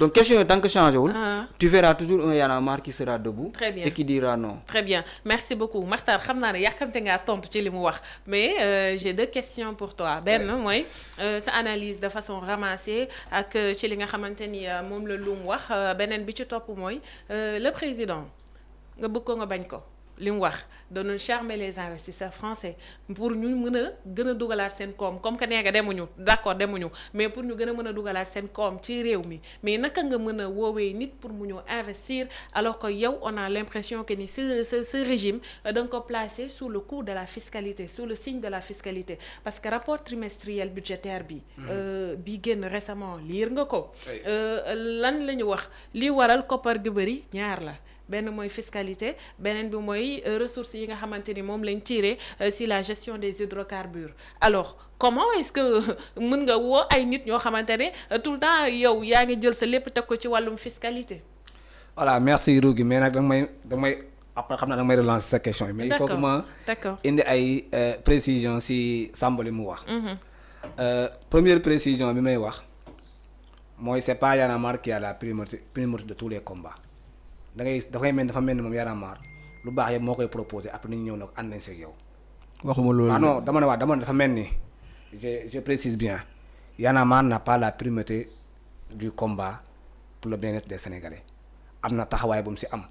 Donc question tant que changé tu verras toujours un Y'en a marre qui sera debout. Très bien. Et qui dira non. Très bien merci beaucoup Makhtar xam naa ne yàkkamte ngaa tontu ci li mu wax mais j'ai deux questions pour toi benn mooy sa analyse de façon ramassée ak ci li nga xamante ni moom la lu mu wax beneen bi ci topp mooy le président nga bëgg ko nga bañ ko li mu wax doon charmer les investisseurs français pour ñu mën a gën a dugalaat seen koom comme que nee nga demuñu d'accord demuñu mais pour ñu gën a mën a dugalaat seen koom ci réew mi mais naka nga mën a woowee nit pour mu ñëw investir alors que yow on a l'impression que ni ce régime da nga ko placé sous le coup de la fiscalité sous le signe de la fiscalité parce que rapport trimestriel budgétaire bi bi génn récemment liir nga ko lan la ñu wax li waral koppar gi bëri ñaar la benn mooy fiscalité beneen bi mooy ressources yi nga xamante ni moom lañ tiré si la gestion des hydrocarbures alors comment est-ce que mën nga woo ay nit ñoo xamante ne tout le temps yow yaa ngi jël sa lépp teg ko ci wàllum fiscalité. voilà merci Rougui mais nag danga may après xam naa danga may relancer sa question yi mais il faut que ma indi ay précision si Samba li mu wax première précision bi may wax mooy c'est pas Y'en a marre qui a la primauté de tous les combats dafa mel ni moom Y'en a marre lu baax yëpp moo koy proposé après nañu ñëw nag ànd nañ seeg yow. waxuma loolu. non dama ne dafa mel ni je précise bien Y'en a marre n'a pas la primauté du combat pour le bien-être des Sénégalais am na taxawaay bu mu si am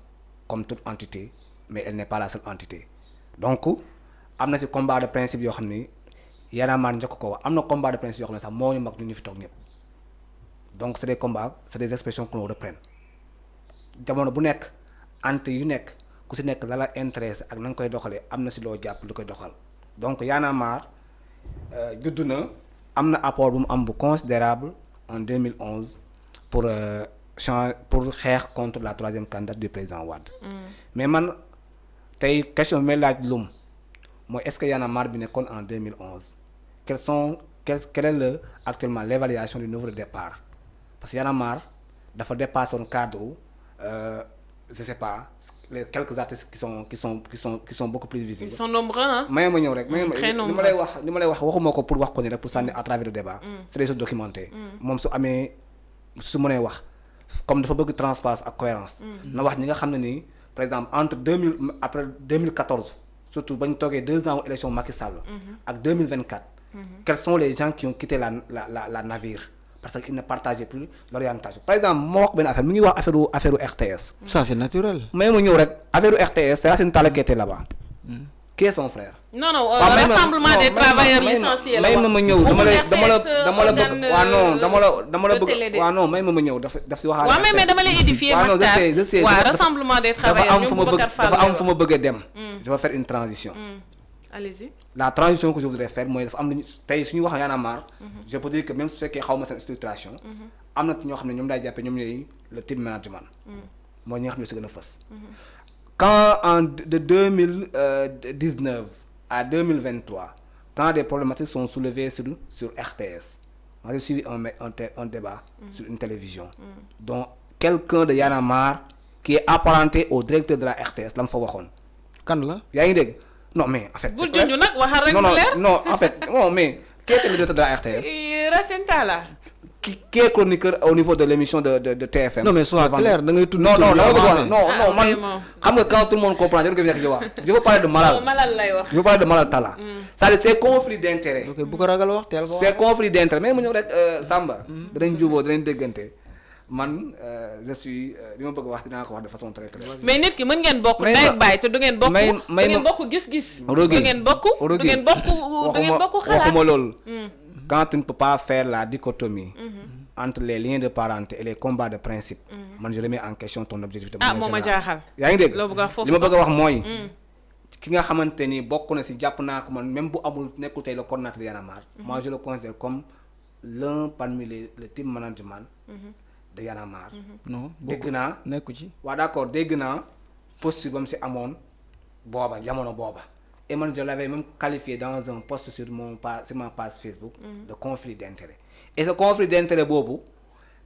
comme toute entité mais elle n'est pas la seule entité donc am na si combat de principe yoo xam ni Y'en a marre njëkk ko wax am na combat de principe yoo xam ne sax moo ñu mag ñu fi toog ñëpp donc c'est des combats c'est des expressions que l'on reprenne. jamono bu nekk ante yu nekk ku si nekk la la intéressé ak na nga koy doxalee am na si loo jàpp lu koy doxal donc Y'en a marre juddu na am na apport bu mu am bu considérable en 2011 pour xeex contre la troisième candidature du président Wade. mais man tey question bi may laaj lum mooy est-ce que Y'en a marre bi nekkoon en 2011 quelle est actuellement l'évaluation du nouveau départ parce que Y'en a marre dafa dépassé woon cadre. Je sais pas les quelques artistes qui sont beaucoup plus visibles. Ils sont nombreux hein. ma ñëw rek très nombreux li ma lay wax waxuma ko pour wax ko ni rek pour sànni à travers le débat. c'est des choses documentées. moom su mënee wax comme dafa bëgg transparence ak cohérence. na wax ñi nga xam ne nii par exemple entre 2014 surtout ba ñu toogee 2 ans élection Macky Sall. ak 2024. quels sont les gens qui ont quitté la navire. parce qu'ils ne partageaient plus l'orientation par exemple moo wax benn affaire mi ngi wax affaire RTS. ça c'est naturel. mais ma ñëw rek affaire RTS c'est Racine Talla qui était là-bas. qui est son frère. non rassemblement des travailleurs licenciés may ma ñëw dama la bëgg dama la bëgg waaw non may ma ñëw daf si waxaale. waaw mais dama lay édifier Makhtar je sais waaw rassemblement des travailleurs dafa am fu ma bëgg a dem. je vais faire une transition. allez-y. la transition que je voudrais faire mooy dafa am lu ñu tey suñu wax Y'en a marre. je peux dire que même su fekkee xaw ma seen structuration. am na ñoo xam ne ñoom laay jàppee ñoom ñooy le team management. mooy ñi nga xam ne si gën a fës. quand de 2019 à 2023 quand des problématiques sont soulevées sur RTS moi j'ai suivi un débat sur une télévision dont quelqu'un de Y'en a marre qui est apparenté au directeur de la RTS la mu fa waxoon. kan la yaa ngi dégg. non mais en fait. bul junj nag waxal rek mu leer non en fait non mais qui était le directeur de la RTS. Racine Talla. qui est chroniqueur au niveau de l'émission de TFM. non mais soit clair da ngay tudd. non man xam nga quand tout le monde comprend je veux parler de Malal. Malal lay wax. je veux parler de Malal Talla. c'est-à-dire ces conflits d'intérêt. ok bu ko ragal wax teel ko wax. ces conflits d'intérêt mais mu ñëw rek Samba. danañ jubóo danañ déggante. man je suis li ma bëgg wax dinaa ko wax de façon très claire. mais nit ki mën ngeen bokk ndey ak baay te du ngeen bokk. du ngeen bokk gis-gis. du ngeen bokk xalaat waxuma loolu. quand tu ne peux pas faire la dichotomie. entre les liens de parenté et les combats de principe. man je remets en question ton objectif. moom a jaaxal. yaa ngi dégg li ma bëgg a wax mooy. ki nga xamante ni bokk na si jàpp naa ko man même bu amul nekkul tey le coordinateur de Y'en a marre. moi je le considère comme l'un parmi le team management. de Y'en a marre. non dégg naa nekku ci. waaw d'accord dégg naa posture ba mu si amoon booba jamono booba et man je l'avais même qualifié dans un post sur ma page Facebook. de conflit d'intérêt et ce conflit d'intérêt boobu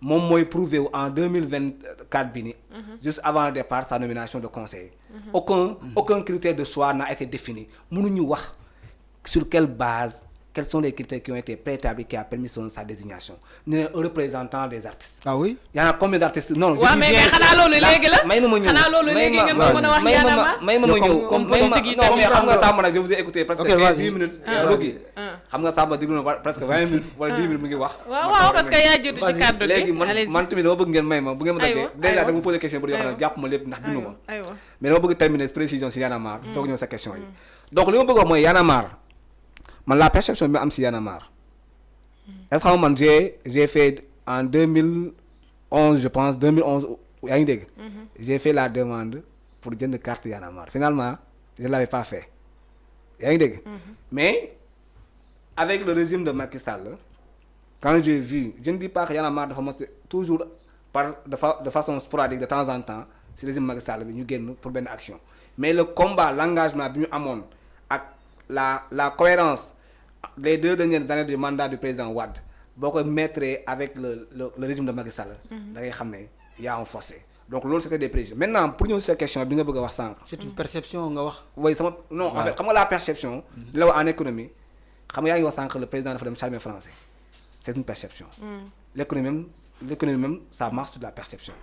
moom mooy prouvé wu en 2024 bi ni. juste avant le départ sa nomination de conseiller. aucun critère de choix n'a été défini mënuñu wax sur quelle base quels sont les critères qui ont été préétablis qui a permis sa désignation un représentant des artistes. ah oui. y en a combien d'artistes non. waaw mais xanaa loolu léegi la. may ma ñëw xanaa loolu léegi ngeen ko mën a wax Yanama. may ma ñëw comme xam nga Samba nag je vous ai écouté presque 10 minutes. Rougui xam nga Samba déglu na presque 20 minutes wala 10 minutes mu ngi wax. waaw parce que yaa jiitu ci kàddu gi. léegi man tamit dama bëgg ngeen may ma bu ngeen ma daggee. déjà dama posé question bu yoo xam ne jàpp ma lépp ndax bindu ma. mais dama bëgg terminer précision si Y'en a marre. soog ñëw sa question yi. donc li ma bëgg wax mooy Y'en a marre man la perception bi am si Y'en a marre est-ce que man j'ai fait en 2011 je pense 2011 yaa ngi dégg. j'ai fait la demande pour jënd carte Y'en a marre finalement je l'avais pas fait yaa ngi dégg. mais avec le régime de Macky Sall quand j'ai vu je ne dis pas que Y'en a marre dafa mos toujours de façon sporadique de temps en temps si régime Macky Sall bi ñu génn pour benn action mais le combat l'engagement bi ñu amoon ak la cohérence les 2 dernières années du mandat du président Wade boo ko mettre avec le régime de Macky Sall. da ngay xam ne y a un fossé donc loolu c'était des précisions maintenant pour ñëw sa question bi nga bëgg a wax sànq. c'est une perception nga wax. oui sama non en fait xam nga la perception. li la wax en économie xam nga yaa ngi wax sànq le président dafa dem charmer français c'est une perception. l'économie même ça marche sur la perception.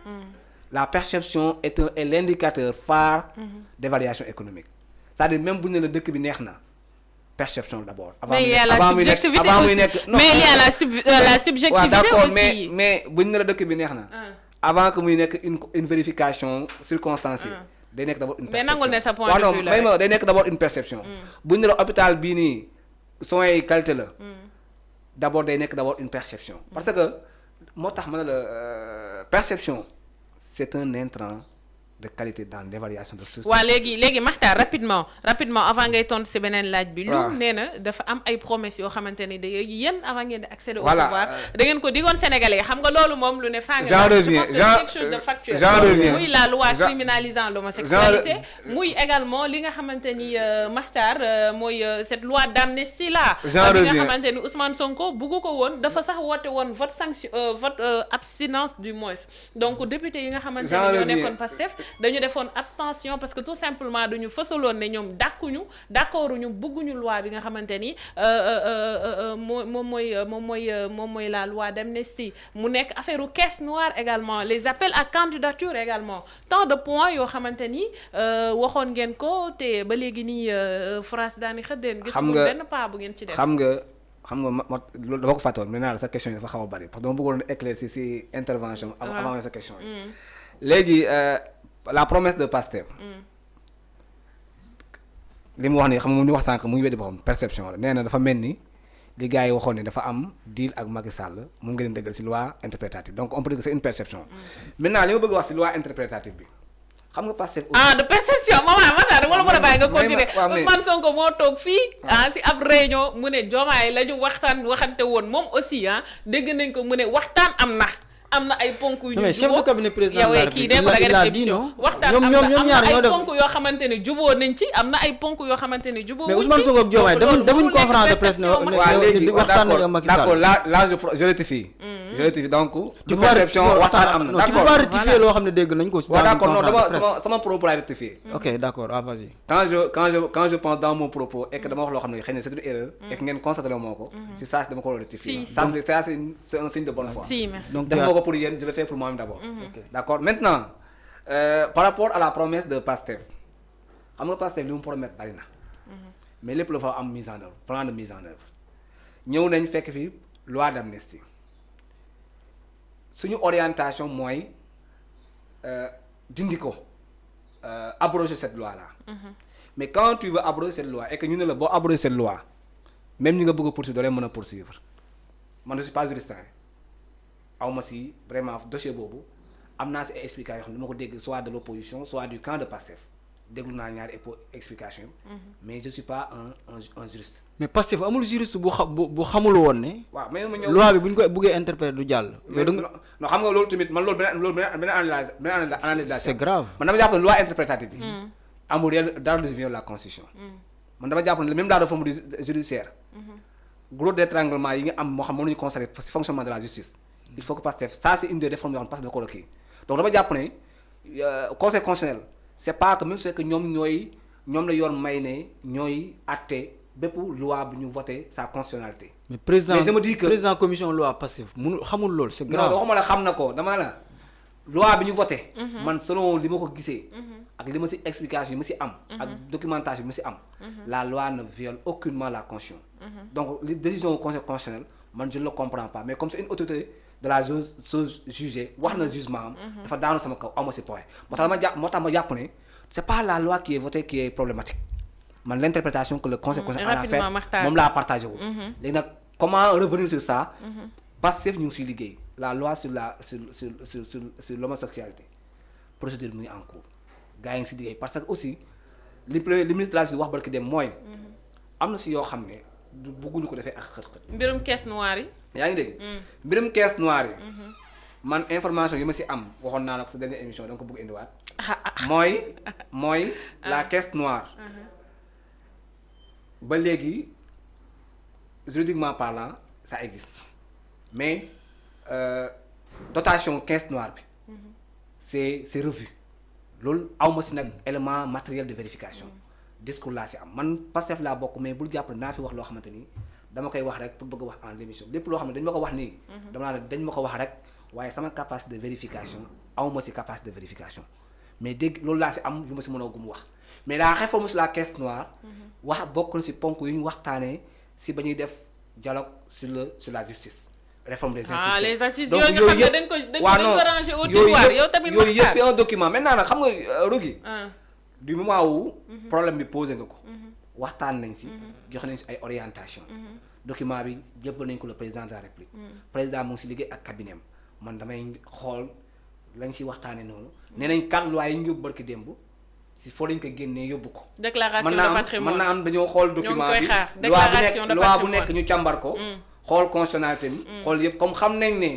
La perception est l'indicateur phare d'évaluation économique c'est-à-dire même bu ñu ne la dëkk bi neex na. perception d'abord. mais il y a la subjectivité aussi mais il y a la subjectivité aussi. mais bu ñu ne la dëkk bi neex na. avant que muy nekk une vérification circonstanciée. day nekk d'abord une perception mais nangul ne sa point de vue la rek day nekk d'abord une perception. bu ñu ne la hôpital bii nii soins yi qualité la. d'abord day nekk d'abord une perception. parce que moo tax ma ne la perception c'est un intrant de qualité dans l'évaluation de ce. waaw léegi Makhtar rapidement avant ngay tontu ci beneen laaj bi. lu nee na dafa am ay promesses yoo xamante ne yéen avant ngeen di accéder au pouvoir da ngeen ko digoon Sénégalais xam nga loolu moom lu ne. faa nga je pense que c'est quelque chose de factuel. muy la loi criminalisant l'homosexualité muy également li nga xamante ni Makhtar mooy cette loi d'amnistie là. bi nga xamante ni Ousmane Sonko buggu ko woon dafa sax woote woon vote abstinence du moins donc député yi nga xamante ni ñoo nekkoon Pastef dañu defoon abstention parce que tout simplement duñu fësaloon ne ñoom d'accorduñu bëgguñu loi bi nga xamante ni moom mooy la loi d'amnistie mu nekk affaire caisse noire également les appels à candidature également tant de points yoo xamante ni waxoon ngeen ko te ba léegi nii France daani xëddeen gis nga benn pas bu ngeen ci def xam nga loolu dama ko fàttewoon maintenant sa question yi dafa xaw a bari parce que dama bëggoon éclaircir ci intervention avant sa question yi léegi la promesse de Pastef li mu wax ni xam nga mu wax sànq mu ngi weddi boppam perception la nee na dafa mel ni li gars yi waxoon ne dafa am deal ak Macky Sall mu ngi leen dëggal ci loi interprétative donc on peut dire que c'est une perception maintenant li ma bëgg wax ci loi interprétative bi xam nga Pastef de perception maman dama la mën a bàyyi nga continuer Ousmane Sonko moo toog fii ci ab réunion mu ne Diomaye la ñu waxante woon moom aussi dégg nañ ko mu ne waxtaan am na ay ponk yu ñu mais chef de cabinet président de la République il a dit non waxtaan am na ay ponk yoo xamante ne juboo nañ ci am na ay ponk yoo xamante ne juboo mais Ousmane Sonko ak Diomaye defuñ conférence de presse ne waxtaan nañ ak Macky Sall d'accord là je rectifie donc ci perception waxtaan am na tu peux pas rectifier loo xam ne dégg nañ ko waaw d'accord non dama sama propos laay rectifier ok d'accord vas-y quand je pense dans mon propos et que dama wax loo xam ne xëy na c'est une erreur et que ngeen constaté moo ko si ça dama ko rectifier ça c'est un signe de bonne foi donc pour yéen je le fais pour moi-même d'abord. D'accord maintenant par rapport à la promesse de Pastef xam nga Pastef li mu promettre bari na mais lépp la fa am mise en œuvre plan de mise en œuvre ñëw nañ fekk fi loi d'amnistie suñu orientation mooy dindi ko abroger cette loi là mais quand tu veux abroger cette loi et que ñu ne la boo abroger cette loi même ñi nga bëgg a poursuivre doo leen mën a poursuivre man je suis pas juriste awma si vraiment dossier boobu am naa si ay explications yoo xam ne dama ko dégg soit de l'opposition soit du camp de Pastef déglu naa ñaari explication mais je suis pas un juriste. mais Pastef amul juriste bu xamul woon ne. waaw mais ma ñëw loi bi bu ñu koy buggee interpréter du jàll. mais donc non xam nga loolu tamit man loolu beneen analyse la. c'est grave man dama jàpp ne loi interprétative bi. amul yenn dara lu viole la constitution. man dama jàpp ne même dans le forme judiciaire. gros d'étranglement yi nga am moo xam moom la ñu constaté ci fonctionnement de la justice. il faut que Pastef ça c'est une des réformes yoo xam ne Pastef da ko kii donc dama jàpp ne conseil constitutionnel c'est pas que même c'est que ñoom la yoon may ne ñooy àtte bépp loi bu ñu voté sa constitutionnalité. mais président mais je me dis que président commission loi Pastef mënul xamul loolu c'est grave. non waxuma la xam na ko dama la loi bi ñu voté. man selon li ma ko gisee. ak li ma si explication yi ma si am. ak documentation yi ma si am. la loi ne viole aucunement la constitution. donc les décisions conseil constitutionnel man je ne le comprends pas mais comme c'est une autorité de la chose jugée wax na jugement am. dafa daanu sama kaw aw ma si point. moo tax ma jàpp ne c'est pas la loi qui est votée qui est problématique man l'interprétation que le conseil constitutionnel en a fait moom laa partagé wu. léegi nag comment revenir sur ça. Pastef ñu ngi siy liggéey la loi sur l'homosexualité procédure mu ngi en cours gars yi ngi si liggéey parce que aussi li ministre de la justice wax barki dem mooy. am na si yoo xam ne du bëgguñu ko defee ak xët-xët. mbirum caisse noire yi. yaa ngi dégg. mbirum caisse noire yi. man information yi ma si am waxoon naa la ko sa dernière émission da nga ko bëgg indiwaat. mooy la caisse noire. ba léegi juridiquement parlant ça existe mais dotation caisse noire bi. c'est revu loolu aw ma si nag élément matériel de vérification. discours laa si am man Pastef laa bokk mais bul jàpp naa fi wax loo xamante ni dama koy wax rek pour bëgg wax en l'émission lépp loo xam ne dañ ma ko wax nii. dama naa ne dañ ma ko wax rek waaye sama capacité de vérification aw ma si capacité de vérification mais dégg loolu laa si am yu ma si mën a gum wax mais la réforme sur la caisse noire. wax bokk na si ponk yu ñu waxtaanee si ba ñuy def dialogue sur la justice. réforme des institutions les assises yooyu nga xam ne dañ ko ranger au tiroir yow tamit yooyu yëpp c'est un document maintenant nag xam nga Rougui. du moment où problème bi posé nga ko waxtaan nañ si joxe nañ si ay orientation document bi jébbal nañ ko le président de la république président mu ngi si liggéey ak cabinet am man damay xool lañ si waxtaane noonu nee nañ 4 lois yi ñu yóbbu barki démb si foo lañ ko génnee yóbbu ko déclaration de patrimoine mën naa am dañoo xool document bi loi bu nekk ñu càmbar ko xool constitutionnalité bi xool yëpp comme xam nañ ne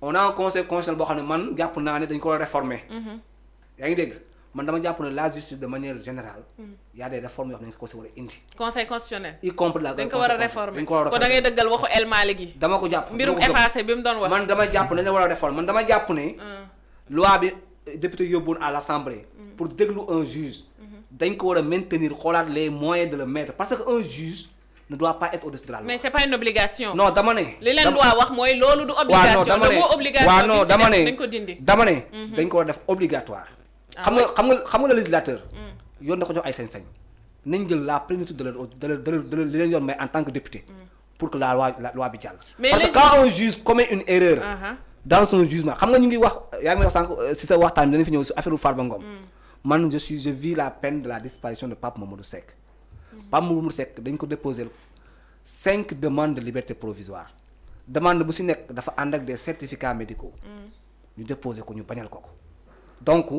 on a un conseil constitutionnel boo xam ne man jàpp naa ne dañ ko war a réformer yaa ngi dégg man dama jàpp ne la justice de manière générale y a des réformes yoo xam ne dañ ko si war a indi. conseil constitutionnel. y compris la dañ ko war a réformer kon da ngay dëggal waxu El Malick gi. dama ko jàpp mbirum effacé bi mu doon wax. man dama jàpp ne dañ war a réformer man dama jàpp ne. loi bi député yóbbuwoon à l'Assemblée. pour déglu un juge. dañ ko war a maintenir xoolaat les moyens de le mettre parce que un juge ne doit pas être au-dessus de la loi. mais c'est pas une obligation. non dama ne. li leen loi wax mooy loolu du obligation. le mot obligation dañ ko dindi. dama ne dañ ko war a def obligatoire. xam nga le législateur. yoon da ko jox ay sañ-sañ. nañ jël la plénitude de li leen yoon may en tant que député. pour que la loi bi jàll. mais parce que quand un juge commet une erreur. dans son jugement xam nga ñu ngi wax yaa ngi may wax sànq si sa waxtaan bi danañ fi ñëw si affaire Farba Ngom. man je vis la peine de la disparition de Pape Mamadou Seck. Pape Mamadou Seck dañ ko déposer 5 demandes de liberté provisoire demande bu si nekk dafa ànd ak des certificats médicaux. ñu déposer ko ñu bañal ko donc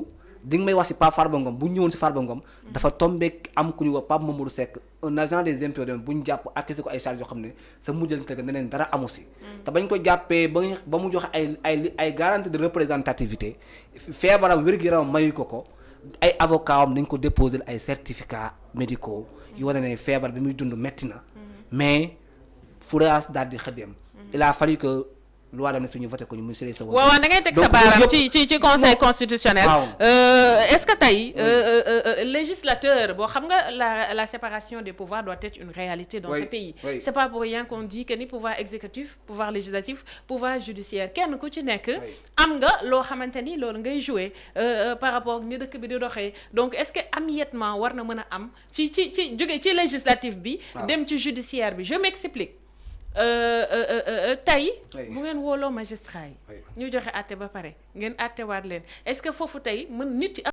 di nga may wax si Pape Farba Ngom bu ñu ñëwoon si Farba Ngom dafa tombé am ku ñu wax Pape Mamadou Seck un agent des impôts bu ñu jàpp accusé ko ay charges yoo xam ne sa mujjante ga neneen dara amu si. te bañ ko jàppee ba mu joxe ay garantie de représentativité feebaram wér-gu-yaram mayu ko ay avocats am dañ ko déposer ay certificats médicaux yu wane ne feebar bi muy dund metti na mais furaas daal di xëddeem il a fallu que loi d'amnistie ñu voté ko ñu monsieur sa waaw da ngay teg sa baaraam ci conseil constitutionnel. est-ce que tey législateur boo xam nga la séparation des pouvoirs doit être une réalité dans ce pays. C'est pas pour rien qu'on dit que ni pouvoir exécutif pouvoir législatif pouvoir judiciaire kenn ku ci nekk. am nga loo xamante ni loolu ngay jouer par rapport ak ni dëkk bi di doxee donc est-ce que émiettement war na mën a am ci jóge ci législatif bi. dem ci judiciaire bi je m'explique. tey bu ngeen wooloo magistrat yi ñu joxe àtte ba pare ngeen àttewaat leen est-ce que foofu tey mën nit